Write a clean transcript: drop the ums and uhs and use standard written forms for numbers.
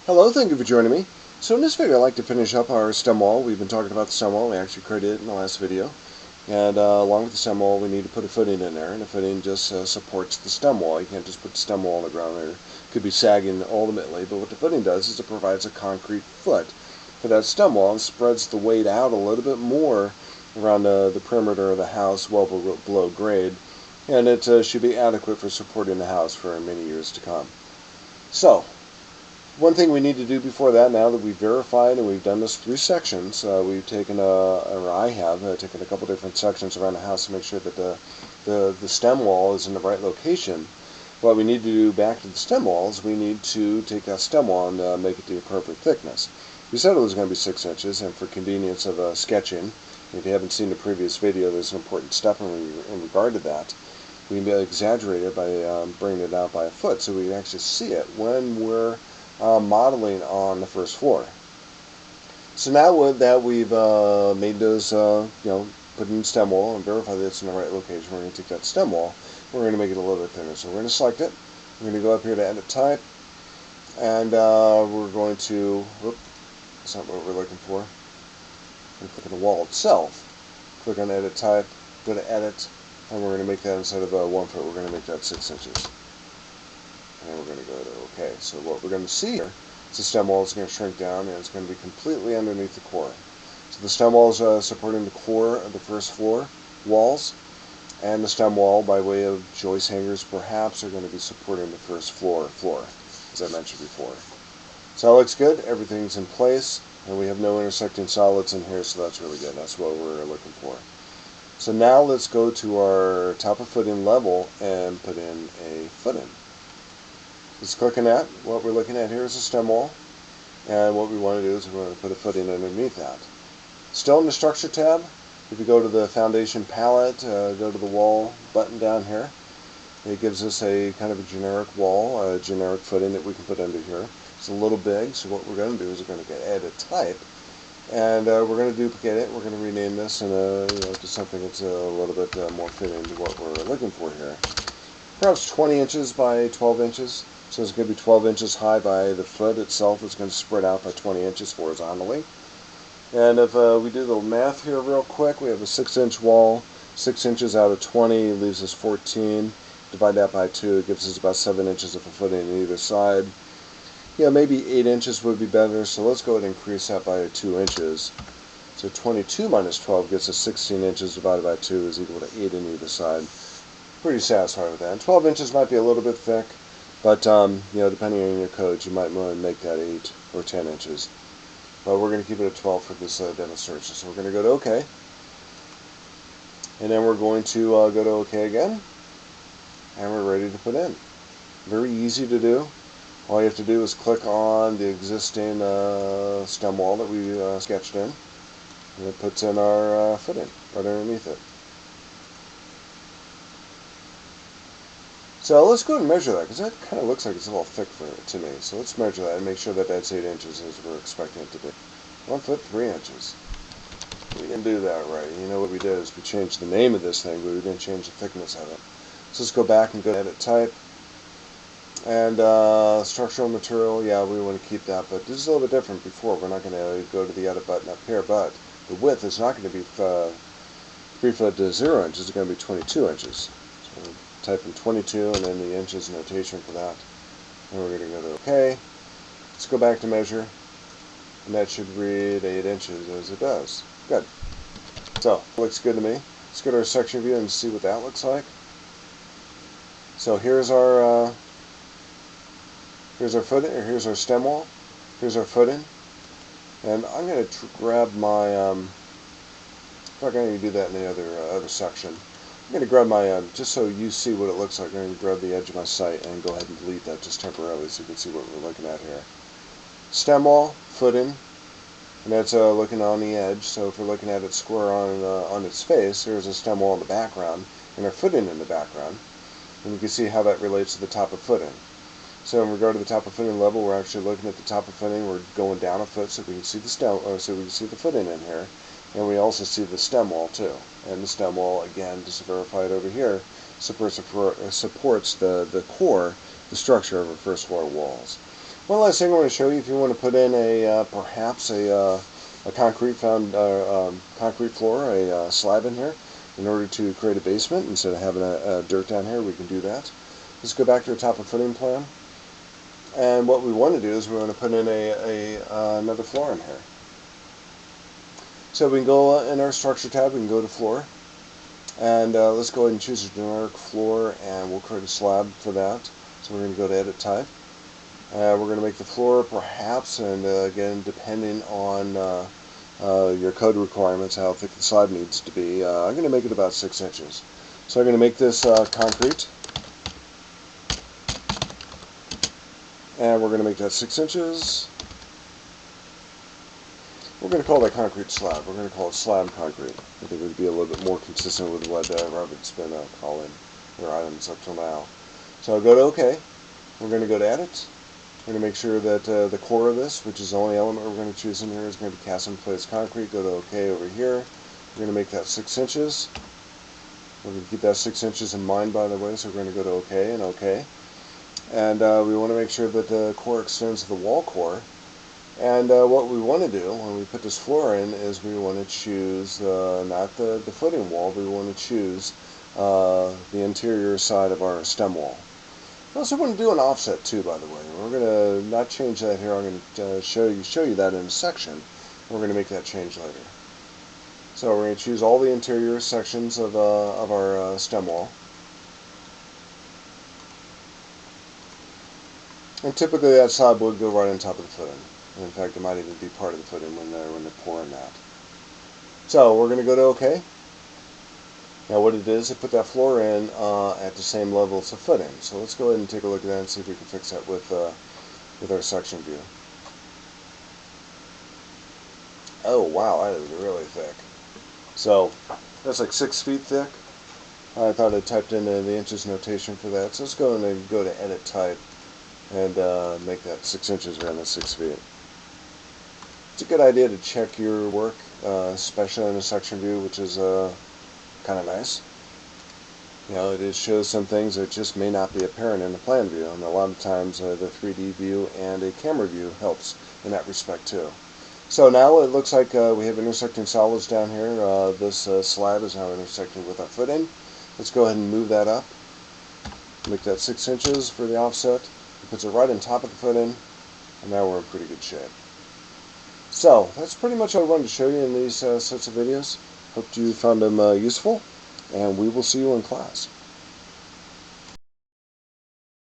Hello, thank you for joining me. So in this video I'd like to finish up our stem wall. We've been talking about the stem wall. We actually created it in the last video. And along with the stem wall we need to put a footing in there. And the footing just supports the stem wall. You can't just put the stem wall on the ground there. It could be sagging ultimately. But what the footing does is it provides a concrete foot for that stem wall and spreads the weight out a little bit more around the perimeter of the house well below grade. And it should be adequate for supporting the house for many years to come. So, one thing we need to do before that, now that we've verified and we've done this through sections, we've taken, or I have taken a couple different sections around the house to make sure that the stem wall is in the right location. What we need to do back to the stem wall is we need to take that stem wall and make it the appropriate thickness. We said it was going to be 6 inches, and for convenience of sketching, if you haven't seen the previous video, there's an important step in regard to that. We exaggerate it by bringing it out by a foot so we can actually see it when we're modeling on the first floor. So now that we've made those, put in the stem wall and verify that it's in the right location, we're going to take that stem wall, we're going to make it a little bit thinner. So we're going to select it, we're going to go up here to edit type, and we're going to, whoop, that's not what we're looking for, and click on the wall itself, click on edit type, go to edit, and we're going to make that, instead of 1 foot, we're going to make that 6 inches. And we're going to go to OK. So what we're going to see here is the stem wall is going to shrink down and it's going to be completely underneath the core. So the stem wall is supporting the core of the first floor walls, and the stem wall, by way of joist hangers perhaps, are going to be supporting the first floor, as I mentioned before. So that looks good. Everything's in place, and we have no intersecting solids in here, so that's really good. That's what we're looking for. So now let's go to our top of footing level and put in a footing. Just clicking at, what we're looking at here is a stem wall, and what we want to do is we want to put a footing underneath that. Still in the structure tab, if you go to the foundation palette, go to the wall button down here, it gives us a kind of a generic wall, a generic footing that we can put under here. It's a little big, so what we're going to do is we're going to get edit type, and we're going to duplicate it. We're going to rename this to something that's a little bit more fitting to what we're looking for here. Perhaps 20 inches by 12 inches. So it's going to be 12 inches high by the foot itself. It's going to spread out by 20 inches horizontally. And if we do the math here real quick, we have a 6-inch wall. 6 inches out of 20 leaves us 14. Divide that by 2, it gives us about 7 inches of a footing on either side. Yeah, maybe 8 inches would be better, so let's go ahead and increase that by 2 inches. So 22 minus 12 gets us 16 inches divided by 2 is equal to 8 on either side. Pretty satisfied with that. And 12 inches might be a little bit thick, but depending on your codes, you might want to make that 8 or 10 inches. But we're going to keep it at 12 for this demonstration. So we're going to go to OK. And then we're going to go to OK again. And we're ready to put in. Very easy to do. All you have to do is click on the existing stem wall that we sketched in. And it puts in our footing right underneath it. So let's go ahead and measure that, because that kind of looks like it's a little thick to me. So let's measure that and make sure that that's 8 inches as we're expecting it to be. 1 foot 3 inches. We didn't do that right. You know what we did is we changed the name of this thing, but we didn't change the thickness of it. So let's go back and go to edit type. And structural material, yeah, we want to keep that, but this is a little bit different before. We're not going to go to the edit button up here, but the width is not going to be 3 foot to 0 inches. It's going to be 22 inches. So type in 22 and then the inches notation for that. And we're going to go to OK. Let's go back to measure. And that should read 8 inches as it does. Good. So, looks good to me. Let's go to our section view and see what that looks like. So here's our footing, or here's our stem wall. Here's our footing. And I'm going to grab my, I'm not going to do that in the other section. I'm going to grab my, just so you see what it looks like, I'm going to grab the edge of my site and go ahead and delete that just temporarily so you can see what we're looking at here. Stem wall, footing, and that's looking on the edge, so if we're looking at it square on its face, there's a stem wall in the background, and our footing in the background, and you can see how that relates to the top of footing. So in regard to the top of footing level, we're actually looking at the top of footing, we're going down a foot so we can see the stem, so we can see the footing in here. And we also see the stem wall too. And the stem wall, again, just to verify it over here, supports the core, the structure of our first floor walls. One last thing I want to show you, if you want to put in perhaps a concrete concrete floor, a slab in here, in order to create a basement instead of having a dirt down here, we can do that. Let's go back to the top of footing plan, and what we want to do is we want to put in another floor in here. So we can go in our structure tab, we can go to floor, and let's go ahead and choose a generic floor, and we'll create a slab for that. So we're going to go to edit type. We're going to make the floor perhaps, and again, depending on your code requirements, how thick the slab needs to be, I'm going to make it about 6 inches. So I'm going to make this concrete, and we're going to make that 6 inches. We're going to call that concrete slab. We're going to call it slab concrete. I think it would be a little bit more consistent with what Revit's been calling their items up till now. So I'll go to OK. We're going to go to edit. We're going to make sure that the core of this, which is the only element we're going to choose in here, is going to be cast in place concrete. Go to OK over here. We're going to make that 6 inches. We're going to keep that 6 inches in mind, by the way, so we're going to go to OK and OK. And we want to make sure that the core extends to the wall core. And what we want to do when we put this floor in is we want to choose not the footing wall, we want to choose the interior side of our stem wall. I also want to do an offset too, by the way. We're going to not change that here. I'm going to show you that in a section. We're going to make that change later. So we're going to choose all the interior sections of our stem wall. And typically that slab would go right on top of the footing. In fact, it might even be part of the footing when they're pouring that. So we're going to go to OK. Now what it is, it put that floor in at the same level as the footing. So let's go ahead and take a look at that and see if we can fix that with our section view. Oh wow, that is really thick. So that's like 6 feet thick. I thought I typed in the inches notation for that. So let's go and go to edit type and make that 6 inches around the 6 feet. It's a good idea to check your work, especially in a section view, which is kind of nice. You know, it shows some things that just may not be apparent in the plan view, and a lot of times the 3D view and a camera view helps in that respect too. So now it looks like we have intersecting solids down here. This slab is now intersecting with our footing. Let's go ahead and move that up. Make that 6 inches for the offset. It puts it right on top of the footing, and now we're in pretty good shape. So that's pretty much all I wanted to show you in these sets of videos. Hope you found them useful, and we will see you in class.